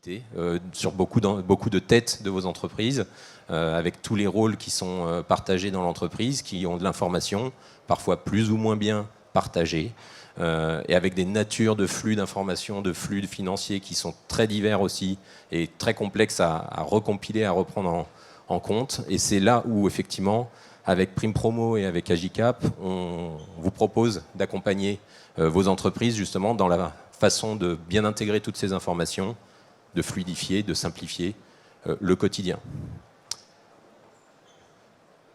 visibilité sur beaucoup de têtes de vos entreprises, avec tous les rôles qui sont partagés dans l'entreprise, qui ont de l'information, parfois plus ou moins bien partagée, et avec des natures de flux d'informations, de flux financiers qui sont très divers aussi, et très complexes à recompiler, à reprendre en compte. Et c'est là où, effectivement, avec Prime Promo et avec Agicap, on vous propose d'accompagner vos entreprises justement dans la façon de bien intégrer toutes ces informations, de fluidifier, de simplifier le quotidien.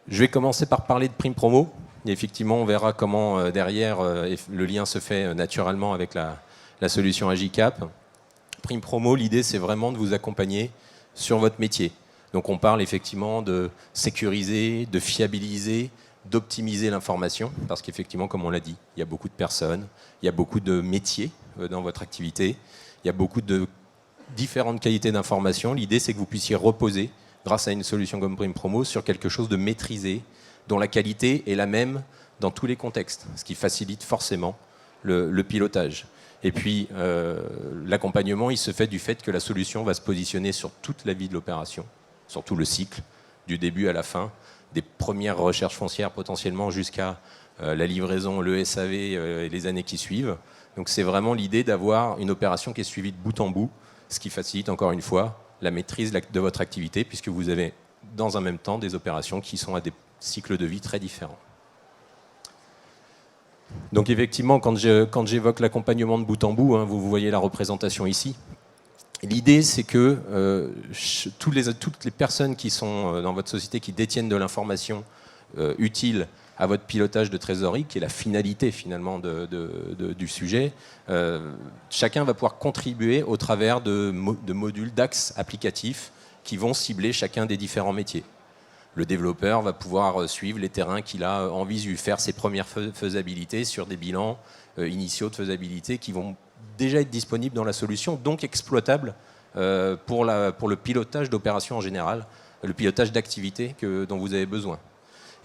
Je vais commencer par parler de Prime Promo. Et effectivement, on verra comment derrière le lien se fait naturellement avec la solution Agicap. Prime Promo, l'idée, c'est vraiment de vous accompagner sur votre métier. Donc on parle effectivement de sécuriser, de fiabiliser, d'optimiser l'information, parce qu'effectivement, comme on l'a dit, il y a beaucoup de personnes, il y a beaucoup de métiers dans votre activité, il y a beaucoup de différentes qualités d'information. L'idée, c'est que vous puissiez reposer, grâce à une solution comme Prime Promo, sur quelque chose de maîtrisé, dont la qualité est la même dans tous les contextes, ce qui facilite forcément le pilotage. Et puis, l'accompagnement, il se fait du fait que la solution va se positionner sur toute la vie de l'opération, sur tout le cycle, du début à la fin, des premières recherches foncières potentiellement jusqu'à la livraison, le SAV et les années qui suivent. Donc c'est vraiment l'idée d'avoir une opération qui est suivie de bout en bout, ce qui facilite encore une fois la maîtrise de votre activité, puisque vous avez dans un même temps des opérations qui sont à des cycles de vie très différents. Donc effectivement, quand j'évoque l'accompagnement de bout en bout, hein, vous voyez la représentation ici. L'idée, c'est que toutes les personnes qui sont dans votre société, qui détiennent de l'information utile à votre pilotage de trésorerie, qui est la finalité finalement du sujet, chacun va pouvoir contribuer au travers de modules, d'axes applicatifs qui vont cibler chacun des différents métiers. Le développeur va pouvoir suivre les terrains qu'il a en visu, faire ses premières faisabilités sur des bilans initiaux de faisabilité qui vont déjà être disponibles dans la solution, donc exploitables pour le pilotage d'opérations en général, le pilotage d'activités dont vous avez besoin.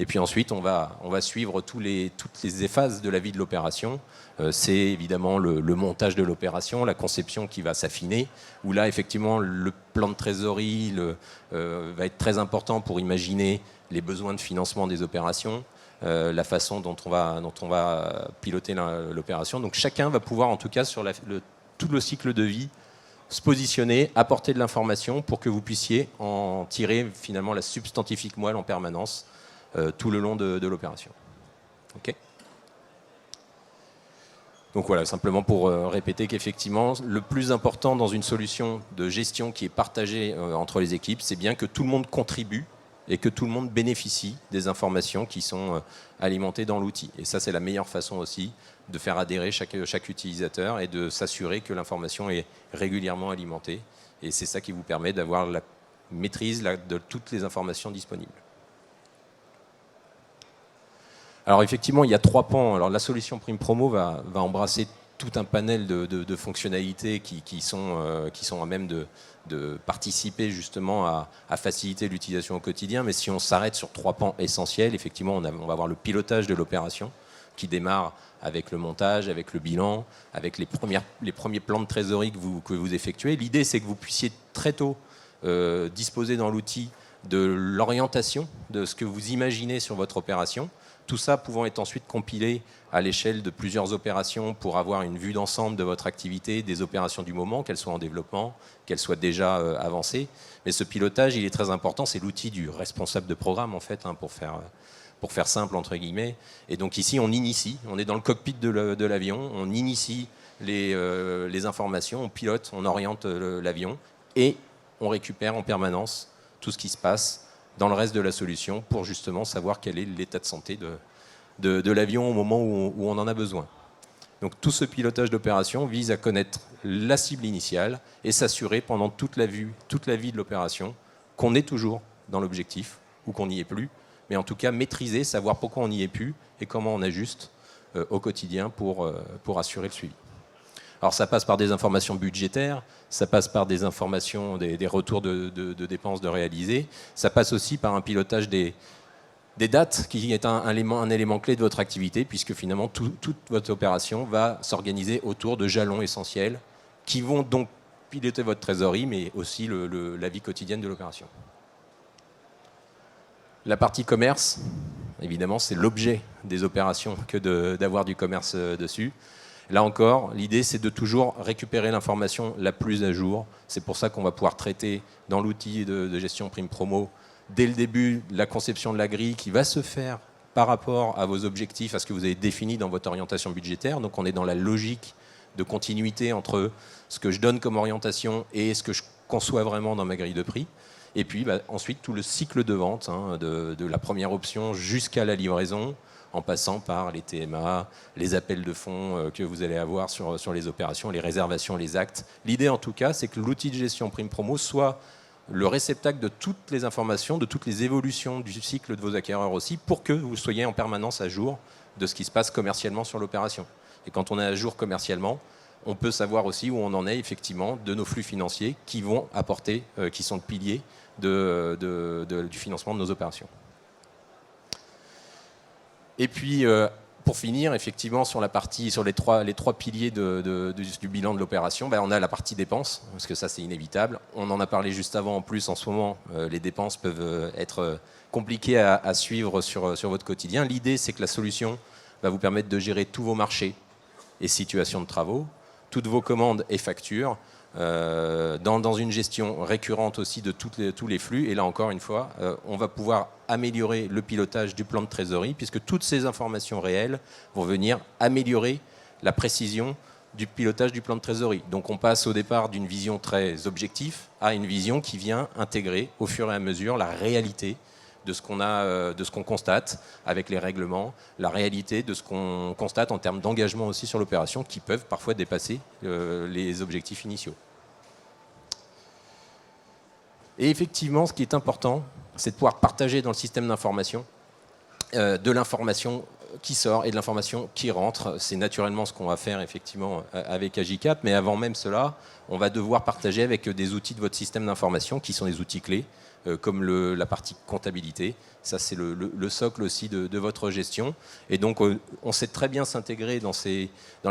Et puis ensuite, on va suivre toutes les phases de la vie de l'opération. C'est évidemment le montage de l'opération, la conception qui va s'affiner, où là, effectivement, le plan de trésorerie va être très important pour imaginer les besoins de financement des opérations, la façon dont on va piloter l'opération. Donc chacun va pouvoir, en tout cas, sur tout le cycle de vie, se positionner, apporter de l'information pour que vous puissiez en tirer finalement la substantifique moelle en permanence tout le long de l'opération. Okay. Donc voilà, simplement pour répéter qu'effectivement, le plus important dans une solution de gestion qui est partagée entre les équipes, c'est bien que tout le monde contribue et que tout le monde bénéficie des informations qui sont alimentées dans l'outil. Et ça, c'est la meilleure façon aussi de faire adhérer chaque utilisateur et de s'assurer que l'information est régulièrement alimentée. Et c'est ça qui vous permet d'avoir la maîtrise de toutes les informations disponibles. Alors effectivement, il y a 3 pans. Alors la solution Prime Promo va embrasser tout un panel de fonctionnalités qui sont à même de participer justement à faciliter l'utilisation au quotidien. Mais si on s'arrête sur 3 pans essentiels, effectivement, on va avoir le pilotage de l'opération qui démarre avec le montage, avec le bilan, avec les premiers plans de trésorerie que vous effectuez. L'idée, c'est que vous puissiez très tôt disposer dans l'outil de l'orientation de ce que vous imaginez sur votre opération. Tout ça pouvant être ensuite compilé à l'échelle de plusieurs opérations pour avoir une vue d'ensemble de votre activité, des opérations du moment, qu'elles soient en développement, qu'elles soient déjà avancées. Mais ce pilotage, il est très important, c'est l'outil du responsable de programme en fait, hein, pour faire simple entre guillemets. Et donc ici, on initie, on est dans le cockpit de l'avion, on initie les informations, on pilote, on oriente l'avion et on récupère en permanence tout ce qui se passe dans le reste de la solution pour justement savoir quel est l'état de santé de l'avion au moment où on en a besoin. Donc tout ce pilotage d'opération vise à connaître la cible initiale et s'assurer pendant toute la vie de l'opération qu'on est toujours dans l'objectif ou qu'on n'y est plus, mais en tout cas maîtriser, savoir pourquoi on n'y est plus et comment on ajuste au quotidien pour assurer le suivi. Alors ça passe par des informations budgétaires, ça passe par des informations, des retours de dépenses de réaliser, ça passe aussi par un pilotage des dates qui est un élément clé de votre activité puisque finalement toute votre opération va s'organiser autour de jalons essentiels qui vont donc piloter votre trésorerie, mais aussi la vie quotidienne de l'opération. La partie commerce, évidemment, c'est l'objet des opérations que d'avoir du commerce dessus. Là encore, l'idée, c'est de toujours récupérer l'information la plus à jour. C'est pour ça qu'on va pouvoir traiter dans l'outil de gestion prime promo, dès le début, la conception de la grille qui va se faire par rapport à vos objectifs, à ce que vous avez défini dans votre orientation budgétaire. Donc on est dans la logique de continuité entre ce que je donne comme orientation et ce que je conçois vraiment dans ma grille de prix. Et puis ensuite, tout le cycle de vente, de la première option jusqu'à la livraison, en passant par les TMA, les appels de fonds que vous allez avoir sur les opérations, les réservations, les actes. L'idée, en tout cas, c'est que l'outil de gestion prime promo soit le réceptacle de toutes les informations, de toutes les évolutions du cycle de vos acquéreurs aussi, pour que vous soyez en permanence à jour de ce qui se passe commercialement sur l'opération. Et quand on est à jour commercialement, on peut savoir aussi où on en est effectivement de nos flux financiers qui vont apporter, qui sont le pilier du financement de nos opérations. Et puis, pour finir, effectivement, sur les trois piliers du bilan de l'opération, on a la partie dépenses, parce que ça, c'est inévitable. On en a parlé juste avant. En plus, en ce moment, les dépenses peuvent être compliquées à suivre sur votre quotidien. L'idée, c'est que la solution va vous permettre de gérer tous vos marchés et situations de travaux, toutes vos commandes et factures, dans une gestion récurrente aussi de tous les flux. Et là encore une fois, on va pouvoir améliorer le pilotage du plan de trésorerie, puisque toutes ces informations réelles vont venir améliorer la précision du pilotage du plan de trésorerie. Donc on passe au départ d'une vision très objective à une vision qui vient intégrer au fur et à mesure la réalité de ce qu'on constate avec les règlements, la réalité de ce qu'on constate en termes d'engagement aussi sur l'opération, qui peuvent parfois dépasser les objectifs initiaux. Et effectivement, ce qui est important, c'est de pouvoir partager dans le système d'information de l'information qui sort et de l'information qui rentre. C'est naturellement ce qu'on va faire effectivement avec Agicap, mais avant même cela, on va devoir partager avec des outils de votre système d'information qui sont des outils clés, comme la partie comptabilité. Ça, c'est le socle aussi de votre gestion. Et donc, on sait très bien s'intégrer dans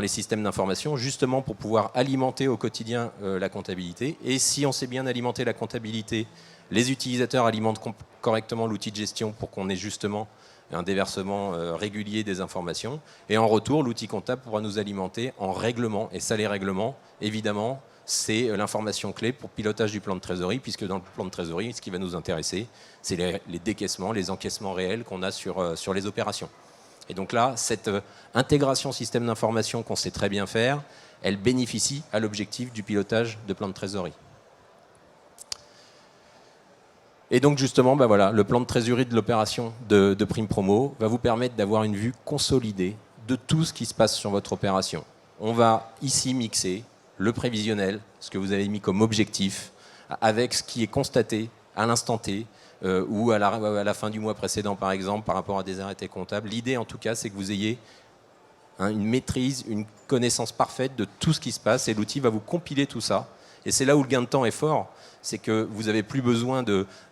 les systèmes d'information, justement pour pouvoir alimenter au quotidien la comptabilité. Et si on sait bien alimenter la comptabilité, les utilisateurs alimentent correctement l'outil de gestion pour qu'on ait justement un déversement régulier des informations. Et en retour, l'outil comptable pourra nous alimenter en règlements. Et ça, les règlements, évidemment, c'est l'information clé pour pilotage du plan de trésorerie, puisque dans le plan de trésorerie, ce qui va nous intéresser, c'est les décaissements, les encaissements réels qu'on a sur les opérations. Et donc là, cette intégration système d'information qu'on sait très bien faire, elle bénéficie à l'objectif du pilotage de plan de trésorerie. Et donc justement, voilà, le plan de trésorerie de l'opération de prime promo va vous permettre d'avoir une vue consolidée de tout ce qui se passe sur votre opération. On va ici mixer le prévisionnel, ce que vous avez mis comme objectif, avec ce qui est constaté à l'instant T ou à la fin du mois précédent, par exemple, par rapport à des arrêtés comptables. L'idée, en tout cas, c'est que vous ayez une maîtrise, une connaissance parfaite de tout ce qui se passe, et l'outil va vous compiler tout ça. Et c'est là où le gain de temps est fort, c'est que vous n'avez plus besoin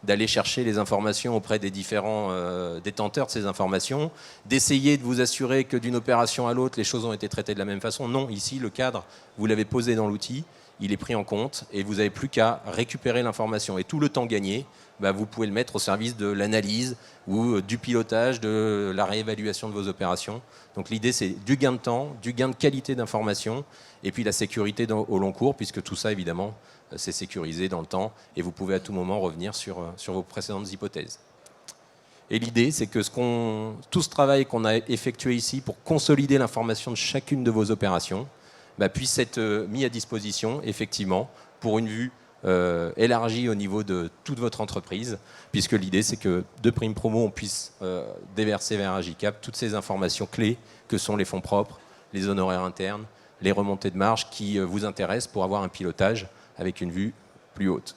d'aller chercher les informations auprès des différents détenteurs de ces informations, d'essayer de vous assurer que d'une opération à l'autre, les choses ont été traitées de la même façon. Non, ici, le cadre, vous l'avez posé dans l'outil, il est pris en compte, et vous n'avez plus qu'à récupérer l'information. Et tout le temps gagné, vous pouvez le mettre au service de l'analyse ou du pilotage, de la réévaluation de vos opérations. Donc l'idée, c'est du gain de temps, du gain de qualité d'information, et puis la sécurité au long cours, puisque tout ça, évidemment, c'est sécurisé dans le temps, et vous pouvez à tout moment revenir sur vos précédentes hypothèses. Et l'idée, c'est que tout ce travail qu'on a effectué ici pour consolider l'information de chacune de vos opérations puisse être mis à disposition, effectivement, pour une vue élargie au niveau de toute votre entreprise, puisque l'idée, c'est que de prime promo, on puisse déverser vers Agicap toutes ces informations clés que sont les fonds propres, les honoraires internes, les remontées de marge qui vous intéressent pour avoir un pilotage avec une vue plus haute.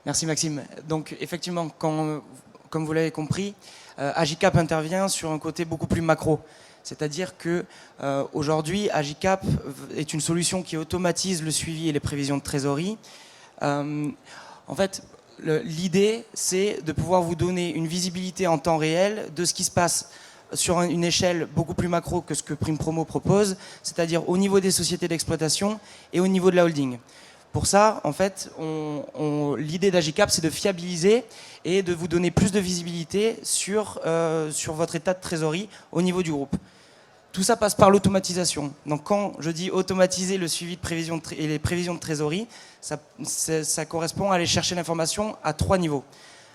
Merci Maxime. Donc effectivement, comme vous l'avez compris, Agicap intervient sur un côté beaucoup plus macro. C'est-à-dire qu'aujourd'hui, Agicap est une solution qui automatise le suivi et les prévisions de trésorerie. En fait, l'idée, c'est de pouvoir vous donner une visibilité en temps réel de ce qui se passe sur une échelle beaucoup plus macro que ce que Prime Promo propose, c'est-à-dire au niveau des sociétés d'exploitation et au niveau de la holding. Pour ça, en fait, l'idée d'Agicap, c'est de fiabiliser et de vous donner plus de visibilité sur votre état de trésorerie au niveau du groupe. Tout ça passe par l'automatisation. Donc quand je dis automatiser le suivi de prévision et les prévisions de trésorerie, ça correspond à aller chercher l'information à 3 niveaux.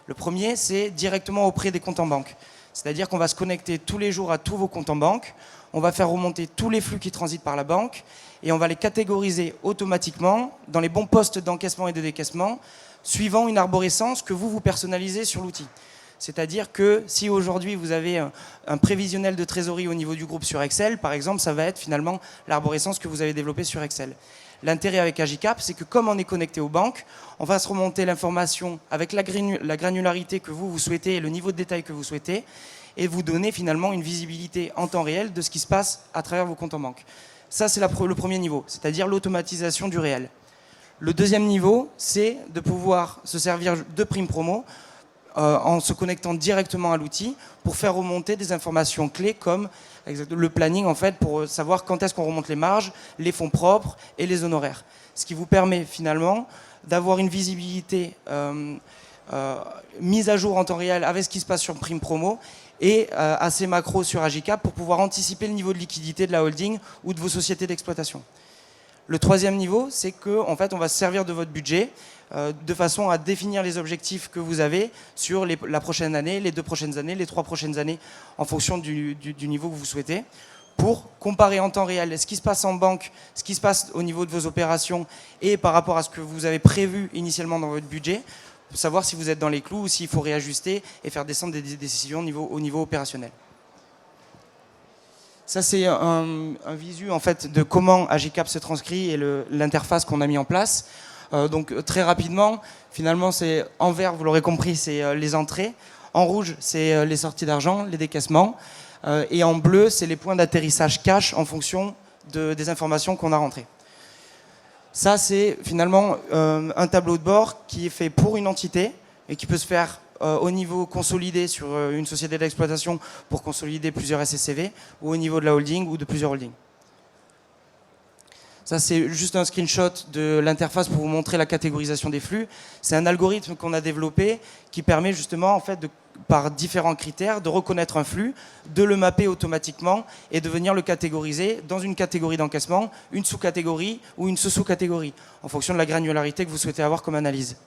Le premier, c'est directement auprès des comptes en banque. C'est-à-dire qu'on va se connecter tous les jours à tous vos comptes en banque, on va faire remonter tous les flux qui transitent par la banque et on va les catégoriser automatiquement dans les bons postes d'encaissement et de décaissement suivant une arborescence que vous personnalisez sur l'outil. C'est-à-dire que si aujourd'hui vous avez un prévisionnel de trésorerie au niveau du groupe sur Excel, par exemple, ça va être finalement l'arborescence que vous avez développée sur Excel. L'intérêt avec Agicap, c'est que comme on est connecté aux banques, on va se remonter l'information avec la granularité que vous souhaitez et le niveau de détail que vous souhaitez et vous donner finalement une visibilité en temps réel de ce qui se passe à travers vos comptes en banque. Ça, c'est le premier niveau, c'est-à-dire l'automatisation du réel. Le deuxième niveau, c'est de pouvoir se servir de Prime Promo en se connectant directement à l'outil pour faire remonter des informations clés comme le planning en fait pour savoir quand est-ce qu'on remonte les marges, les fonds propres et les honoraires. Ce qui vous permet finalement d'avoir une visibilité mise à jour en temps réel avec ce qui se passe sur Prime Promo et assez macro sur Agicap pour pouvoir anticiper le niveau de liquidité de la holding ou de vos sociétés d'exploitation. Le troisième niveau, c'est qu'en fait, on va se servir de votre budget de façon à définir les objectifs que vous avez sur la prochaine année, les 2 prochaines années, les 3 prochaines années, en fonction du niveau que vous souhaitez, pour comparer en temps réel ce qui se passe en banque, ce qui se passe au niveau de vos opérations et par rapport à ce que vous avez prévu initialement dans votre budget, pour savoir si vous êtes dans les clous ou s'il faut réajuster et faire descendre des décisions au niveau opérationnel. Ça, c'est un visu en fait, de comment Agicap se transcrit et l'interface qu'on a mis en place. Donc très rapidement, finalement, c'est en vert, vous l'aurez compris, c'est les entrées. En rouge, c'est les sorties d'argent, les décaissements. Et en bleu, c'est les points d'atterrissage cash en fonction des informations qu'on a rentrées. Ça, c'est finalement un tableau de bord qui est fait pour une entité et qui peut se faire au niveau consolidé sur une société d'exploitation pour consolider plusieurs SSCV ou au niveau de la holding ou de plusieurs holdings. Ça, c'est juste un screenshot de l'interface pour vous montrer la catégorisation des flux. C'est un algorithme qu'on a développé qui permet justement, en fait, par différents critères, de reconnaître un flux, de le mapper automatiquement et de venir le catégoriser dans une catégorie d'encaissement, une sous-catégorie ou une sous-sous-catégorie, en fonction de la granularité que vous souhaitez avoir comme analyse.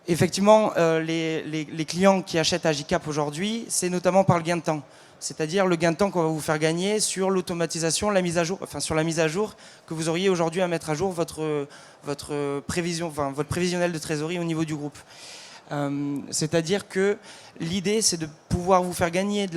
Effectivement, les clients qui achètent Agicap aujourd'hui, c'est notamment par le gain de temps. C'est-à-dire le gain de temps qu'on va vous faire gagner sur l'automatisation, la mise à jour, enfin sur la mise à jour que vous auriez aujourd'hui à mettre à jour votre prévisionnel de trésorerie au niveau du groupe. C'est-à-dire que l'idée, c'est de pouvoir vous faire gagner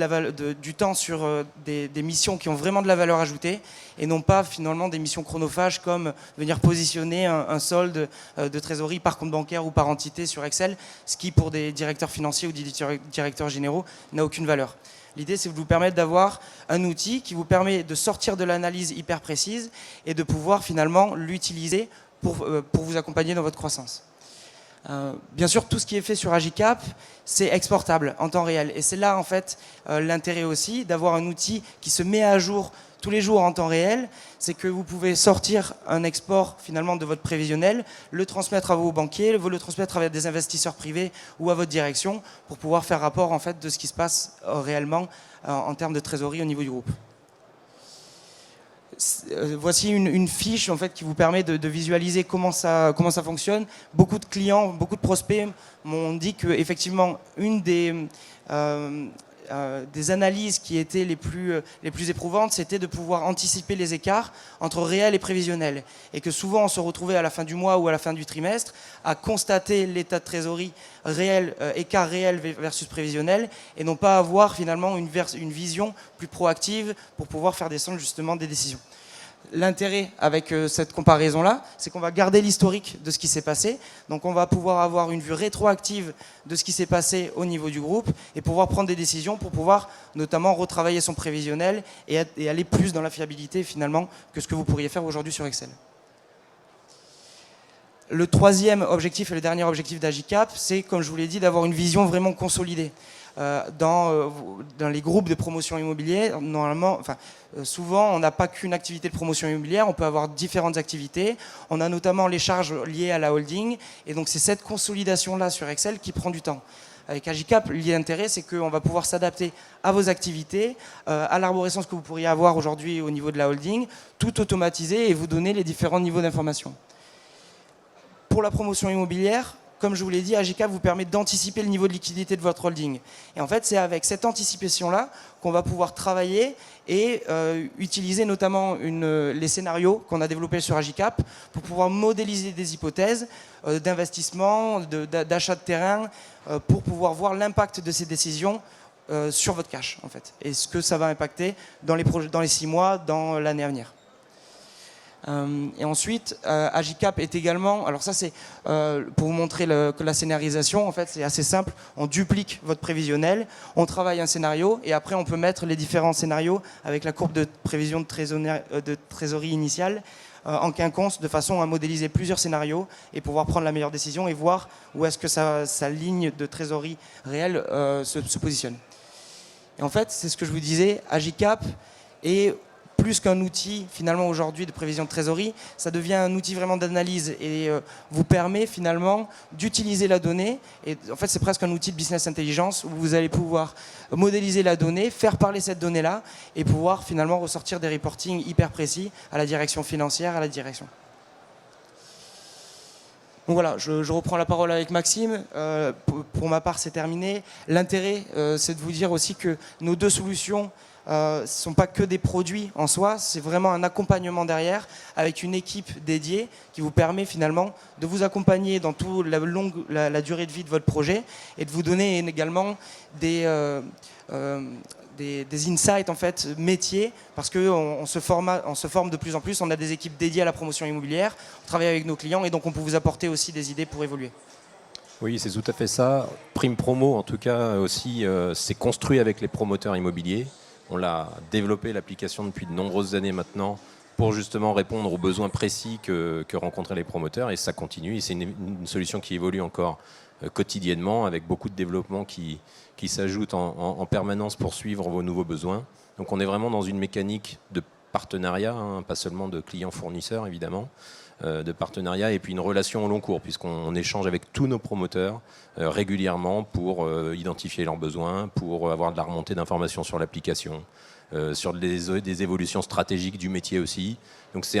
du temps sur des missions qui ont vraiment de la valeur ajoutée et non pas finalement des missions chronophages comme venir positionner un solde de trésorerie par compte bancaire ou par entité sur Excel, ce qui pour des directeurs financiers ou des directeurs généraux n'a aucune valeur. L'idée, c'est de vous permettre d'avoir un outil qui vous permet de sortir de l'analyse hyper précise et de pouvoir finalement l'utiliser pour vous accompagner dans votre croissance. Bien sûr, tout ce qui est fait sur Agicap, c'est exportable en temps réel. Et c'est là, en fait, l'intérêt aussi d'avoir un outil qui se met à jour tous les jours en temps réel. C'est que vous pouvez sortir un export, finalement, de votre prévisionnel, le transmettre à vos banquiers, le transmettre à des investisseurs privés ou à votre direction pour pouvoir faire rapport, en fait, de ce qui se passe réellement en termes de trésorerie au niveau du groupe. Voici une fiche en fait, qui vous permet de visualiser comment ça fonctionne. Beaucoup de clients, beaucoup de prospects m'ont dit qu'effectivement, une des analyses qui étaient les plus éprouvantes, c'était de pouvoir anticiper les écarts entre réel et prévisionnel. Et que souvent, on se retrouvait à la fin du mois ou à la fin du trimestre à constater l'état de trésorerie réel, écart réel versus prévisionnel, et non pas avoir finalement une vision plus proactive pour pouvoir faire descendre justement des décisions. L'intérêt avec cette comparaison-là, c'est qu'on va garder l'historique de ce qui s'est passé. Donc on va pouvoir avoir une vue rétroactive de ce qui s'est passé au niveau du groupe et pouvoir prendre des décisions pour pouvoir notamment retravailler son prévisionnel et aller plus dans la fiabilité finalement que ce que vous pourriez faire aujourd'hui sur Excel. Le troisième objectif et le dernier objectif d'Agicap, c'est, comme je vous l'ai dit, d'avoir une vision vraiment consolidée. dans les groupes de promotion immobilière, normalement, souvent, on n'a pas qu'une activité de promotion immobilière, on peut avoir différentes activités. On a notamment les charges liées à la holding, et donc c'est cette consolidation-là sur Excel qui prend du temps. Avec Agicap, l'intérêt, c'est qu'on va pouvoir s'adapter à vos activités, à l'arborescence que vous pourriez avoir aujourd'hui au niveau de la holding, tout automatiser et vous donner les différents niveaux d'information. Pour la promotion immobilière, comme je vous l'ai dit, Agicap vous permet d'anticiper le niveau de liquidité de votre holding. Et en fait, c'est avec cette anticipation-là qu'on va pouvoir travailler et utiliser notamment les scénarios qu'on a développés sur Agicap pour pouvoir modéliser des hypothèses d'investissement, d'achat de terrain, pour pouvoir voir l'impact de ces décisions sur votre cash, en fait, et ce que ça va impacter dans les 6 mois, dans l'année à venir. Et ensuite, Agicap est également, alors ça c'est pour vous montrer que la scénarisation, en fait c'est assez simple, on duplique votre prévisionnel, on travaille un scénario et après on peut mettre les différents scénarios avec la courbe de prévision de trésorerie initiale en quinconce, de façon à modéliser plusieurs scénarios et pouvoir prendre la meilleure décision et voir où est-ce que sa ligne de trésorerie réelle se positionne. Et en fait, c'est ce que je vous disais, Agicap est plus qu'un outil finalement aujourd'hui de prévision de trésorerie, ça devient un outil vraiment d'analyse et vous permet finalement d'utiliser la donnée. Et en fait, c'est presque un outil de business intelligence où vous allez pouvoir modéliser la donnée, faire parler cette donnée-là et pouvoir finalement ressortir des reportings hyper précis à la direction financière, à la direction. Donc voilà, je reprends la parole avec Maxime. Pour ma part, c'est terminé. L'intérêt, c'est de vous dire aussi que nos deux solutions ce ne sont pas que des produits en soi, c'est vraiment un accompagnement derrière avec une équipe dédiée qui vous permet finalement de vous accompagner dans toute la durée de vie de votre projet et de vous donner également des insights en fait, métiers, parce qu'on se forme de plus en plus, on a des équipes dédiées à la promotion immobilière, on travaille avec nos clients et donc on peut vous apporter aussi des idées pour évoluer. Oui, c'est tout à fait ça. Prime Promo, en tout cas, aussi, c'est construit avec les promoteurs immobiliers. On l'a développé, l'application, depuis de nombreuses années maintenant, pour justement répondre aux besoins précis que rencontraient les promoteurs. Et ça continue. Et c'est une solution qui évolue encore quotidiennement, avec beaucoup de développement qui s'ajoutent en permanence pour suivre vos nouveaux besoins. Donc on est vraiment dans une mécanique de partenariat, hein, pas seulement de clients-fournisseurs, évidemment, de partenariat, et puis une relation au long cours, puisqu'on échange avec tous nos promoteurs régulièrement pour identifier leurs besoins, pour avoir de la remontée d'informations sur l'application, sur des évolutions stratégiques du métier aussi. Donc c'est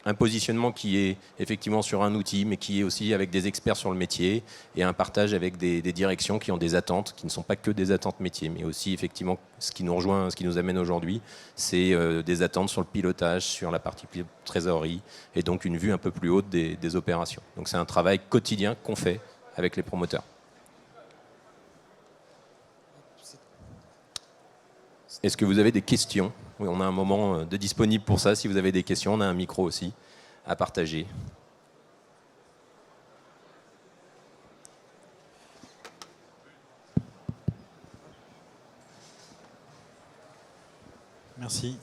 un positionnement qui est effectivement sur un outil, mais qui est aussi avec des experts sur le métier et un partage avec des directions qui ont des attentes, qui ne sont pas que des attentes métiers, mais aussi effectivement ce qui nous rejoint, ce qui nous amène aujourd'hui, c'est des attentes sur le pilotage, sur la partie trésorerie, et donc une vue un peu plus haute des opérations. Donc c'est un travail quotidien qu'on fait avec les promoteurs. Est-ce que vous avez des questions ? Oui, on a un moment de disponible pour ça. Si vous avez des questions, on a un micro aussi à partager. Merci.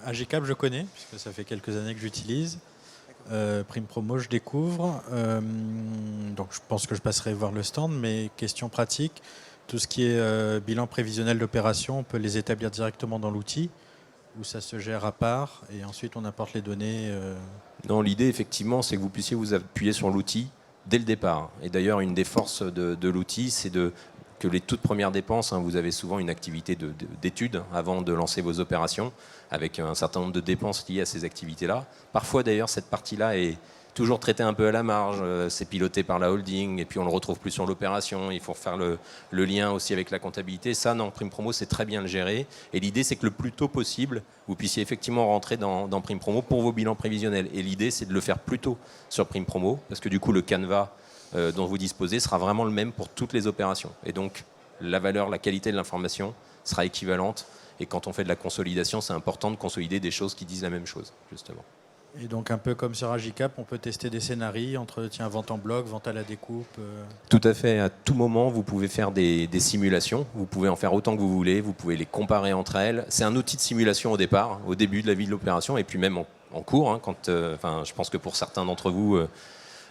Agicap, je connais, puisque ça fait quelques années que j'utilise. Prime Promo, je découvre. Donc je pense que je passerai voir le stand, mais question pratique. Tout ce qui est bilan prévisionnel d'opération, on peut les établir directement dans l'outil ou ça se gère à part et ensuite on apporte les données Non, l'idée effectivement, c'est que vous puissiez vous appuyer sur l'outil dès le départ. Et d'ailleurs, une des forces de l'outil, c'est que les toutes premières dépenses, hein, vous avez souvent une activité d'étude avant de lancer vos opérations, avec un certain nombre de dépenses liées à ces activités-là. Parfois d'ailleurs, cette partie-là est toujours traité un peu à la marge, c'est piloté par la holding, et puis on le retrouve plus sur l'opération, il faut faire le lien aussi avec la comptabilité. Ça, non, Prime Promo, c'est très bien le gérer, et l'idée, c'est que le plus tôt possible, vous puissiez effectivement rentrer dans Prime Promo pour vos bilans prévisionnels. Et l'idée, c'est de le faire plus tôt sur Prime Promo, parce que du coup, le canevas dont vous disposez sera vraiment le même pour toutes les opérations. Et donc, la valeur, la qualité de l'information sera équivalente, et quand on fait de la consolidation, c'est important de consolider des choses qui disent la même chose, justement. Et donc un peu comme sur Agicap, on peut tester des scénarios entre vente en bloc, vente à la découpe. Tout à fait. À tout moment, vous pouvez faire des simulations. Vous pouvez en faire autant que vous voulez. Vous pouvez les comparer entre elles. C'est un outil de simulation au départ, au début de la vie de l'opération, et puis même en cours. Hein, je pense que pour certains d'entre vous,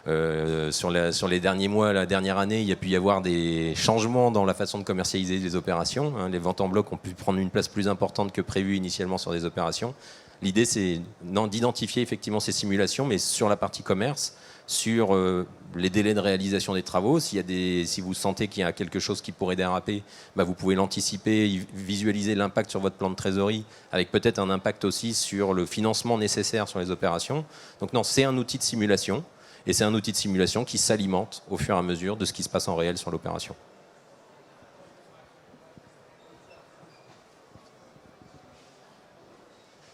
Sur les derniers mois, la dernière année, il y a pu y avoir des changements dans la façon de commercialiser les opérations. Les ventes en bloc ont pu prendre une place plus importante que prévu initialement sur des opérations. L'idée, c'est d'identifier effectivement ces simulations, mais sur la partie commerce, sur les délais de réalisation des travaux. Si vous sentez qu'il y a quelque chose qui pourrait déraper, vous pouvez l'anticiper, visualiser l'impact sur votre plan de trésorerie, avec peut-être un impact aussi sur le financement nécessaire sur les opérations. Donc non, c'est un outil de simulation, et c'est un outil de simulation qui s'alimente au fur et à mesure de ce qui se passe en réel sur l'opération.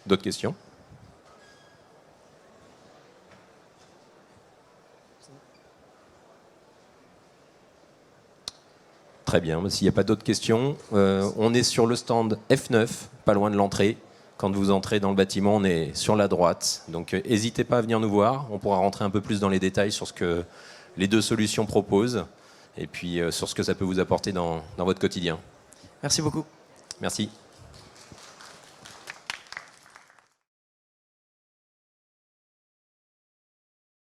D'autres questions ? Très bien, s'il n'y a pas d'autres questions, on est sur le stand F9, pas loin de l'entrée. Quand vous entrez dans le bâtiment, on est sur la droite. Donc n'hésitez pas à venir nous voir, on pourra rentrer un peu plus dans les détails sur ce que les deux solutions proposent et puis sur ce que ça peut vous apporter dans votre quotidien. Merci beaucoup. Merci.